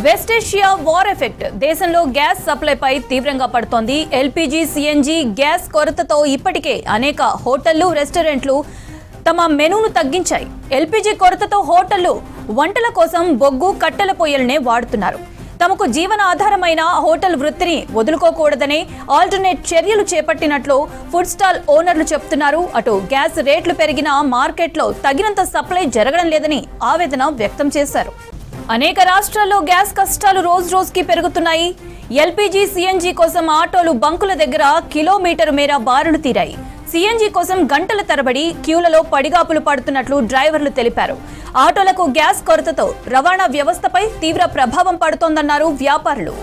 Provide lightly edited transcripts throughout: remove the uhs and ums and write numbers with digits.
West Asia war effect దేశంలో gas సప్లైపై తీవ్రంగా పడుతోంది. ఎల్పీజీ, సీఎన్జీ గ్యాస్ కొరతతో ఇప్పటికే అనేక హోటళ్లు, రెస్టారెంట్లు తమ మెనూను తగ్గించాయి. ఎల్పీజీ కొరతతో హోటళ్లు వంటల కోసం బొగ్గు, కట్టెల పొయ్యలనే వాడుతున్నారు. తమకు జీవన ఆధారమైన హోటల్ వృత్తిని వదులుకోకూడదని ఆల్టర్నేట్ చర్యలు చేపట్టినట్లు ఫుడ్ స్టాల్ ఓనర్లు చెప్తున్నారు. అటు గ్యాస్ రేట్లు పెరిగినా మార్కెట్లో తగినంత సప్లై జరగడం లేదని ఆవేదన వ్యక్తం చేశారు. అనేక రాష్ట్రాల్లో గ్యాస్ కష్టాలు రోజు రోజుకి పెరుగుతున్నాయి. ఎల్పీజీ, సీఎన్జీ కోసం ఆటోలు బంకుల దగ్గర కిలోమీటరు మేర బారులు తీరాయి. సీఎన్జీ కోసం గంటల తరబడి క్యూలలో పడిగాపులు పడుతున్నట్లు డ్రైవర్లు తెలిపారు. ఆటోలకు గ్యాస్ కొరతతో రవాణా వ్యవస్థపై తీవ్ర ప్రభావం పడుతోందన్నారు వ్యాపారులు.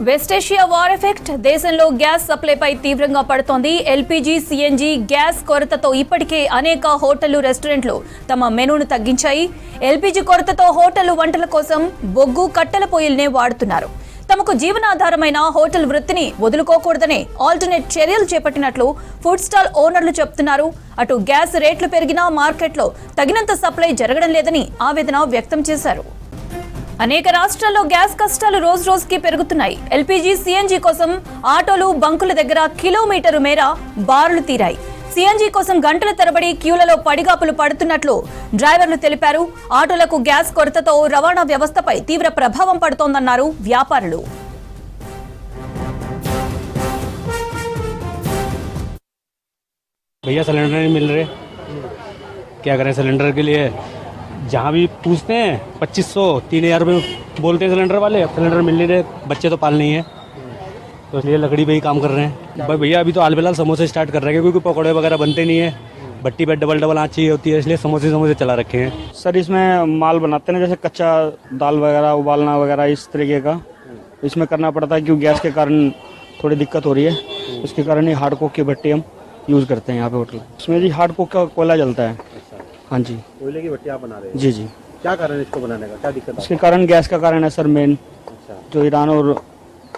వెస్ట్ ఏషియా వార్ ఎఫెక్ట్ దేశంలో గ్యాస్ సప్లైపై తీవ్రంగా పడుతోంది. ఎల్పీజీ, సీఎన్జీ గ్యాస్ కొరతతో ఇప్పటికే అనేక హోటళ్లు, రెస్టారెంట్లు తమ మెనూను తగ్గించాయి. ఎల్పీజీ కొరతతో హోటళ్లు వంటల కోసం బొగ్గు, కట్టెల పొయ్యిలనే వాడుతున్నారు. తమకు జీవనాధారమైన హోటల్ వృత్తిని వదులుకోకూడదనే ఆల్టర్నేట్ చర్యలు చేపట్టినట్లు ఫుడ్ స్టాల్ ఓనర్లు చెప్తున్నారు. అటు గ్యాస్ రేట్లు పెరిగినా మార్కెట్లో తగినంత సప్లై జరగడం లేదని ఆవేదన వ్యక్తం చేశారు. అనేక రాష్ట్రాల్లో గ్యాస్ కష్టాలు రోజు రోజుకి పెరుగుతున్నాయి. ఎల్పీజీ, సీఎన్జీ కోసం ఆటోలు బంకుల దగ్గర కిలోమీటరు మేర బారులు తీరాయి. సీఎన్జీ కోసం గంటల తరబడి క్యూలలో పడిగాపులు పడుతున్నట్లు డ్రైవర్లు తెలిపారు. ఆటోలకు గ్యాస్ కొరతతో రవాణా వ్యవస్థపై తీవ్ర ప్రభావం పడుతోందన్నారు వ్యాపారులు. भैया सिलेंडर नहीं मिल रहे, क्या करें? सिलेंडर के लिए जहाँ भी पूछते हैं 2500 3000 रुपये बोलते हैं सिलेंडर वाले. सिलेंडर मिल नहीं रहे, बच्चे तो पाल नहीं है, तो इसलिए लकड़ी पे ही काम कर रहे हैं. भाई भैया अभी तो हाल फिलहाल समोसे स्टार्ट कर रहे हैं क्योंकि पकौड़े वगैरह बनते नहीं है. भट्टी पे डबल आँच चाहिए होती है, इसलिए समोसे चला रखे हैं. सर इसमें माल बनाते हैं जैसे कच्चा दाल वगैरह उबालना वगैरह इस तरीके का इसमें करना पड़ता है क्योंकि गैस के कारण थोड़ी दिक्कत हो रही है. इसके कारण ही हार्ड कोक की भट्टी हम यूज़ करते हैं यहाँ पे होटल. इसमें जी हार्ड कोक का कोयला जलता है. हाँ जी, कोयले की भट्टी आप बना रहे हैं? जी जी. क्या कारण है इसको बनाने का, क्या दिक्कत है? इसके कारण गैस का कारण है सर मेन. जो ईरान और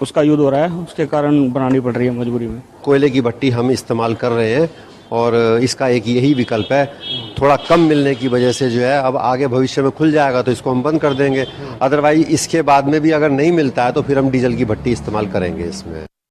उसका युद्ध हो रहा है उसके कारण बनानी पड़ रही है मजबूरी में. कोयले की भट्टी हम इस्तेमाल कर रहे हैं और इसका एक यही विकल्प है. थोड़ा कम मिलने की वजह से जो है अब आगे भविष्य में खुल जाएगा तो इसको हम बंद कर देंगे. अदरवाइज इसके बाद में भी अगर नहीं मिलता है तो फिर हम डीजल की भट्टी इस्तेमाल करेंगे इसमें.